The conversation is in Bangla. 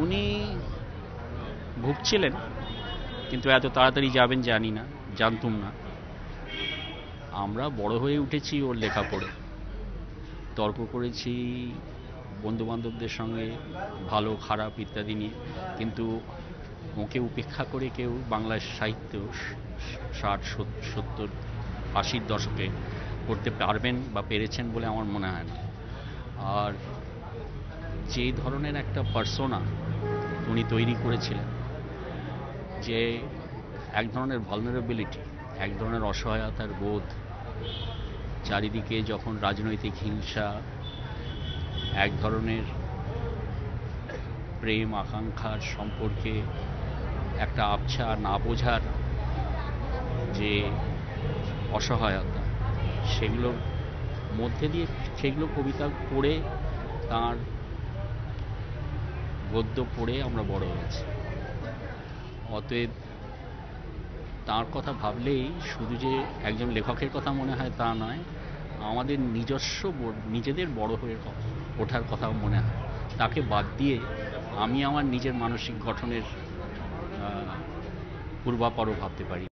উনি ভুগছিলেন, কিন্তু এত তাড়াতাড়ি যাবেন জানি না, জানতুম না। আমরা বড় হয়ে উঠেছি ওর লেখা পড়ে, তর্ক করেছি বন্ধুবান্ধবদের সঙ্গে, ভালো খারাপ ইত্যাদি নিয়ে, কিন্তু ওকে উপেক্ষা করে কেউ বাংলা সাহিত্য 60, 70, 80-র দশকে করতে পারবেন বা পেরেছেন বলে আমার মনে হয় না। আর যে ধরনের একটা পার্সোনা উনি তৈরি করেছিলেন, যে এক ধরনের ভালনারেবিলিটি, এক ধরনের অসহায়তার বোধ, চারিদিকে যখন রাজনৈতিক হিংসা, এক ধরনের প্রেম আকাঙ্ক্ষার সম্পর্কে একটা আবছা না বোঝার যে অসহায়তা, সেগুলোর মধ্যে দিয়ে সেগুলো কবিতা পড়ে, তার গদ্য পড়ে আমরা বড় হয়েছি। অতএব তার কথা ভাবলেই শুধু যে একজন লেখকের কথা মনে হয় তা নয়, আমাদের নিজেদের বড় হয়ে ওঠার কথাও মনে হয়। তাকে বাদ দিয়ে আমি আমার নিজের মানসিক গঠনের পূর্বাপরও ভাবতে পারি।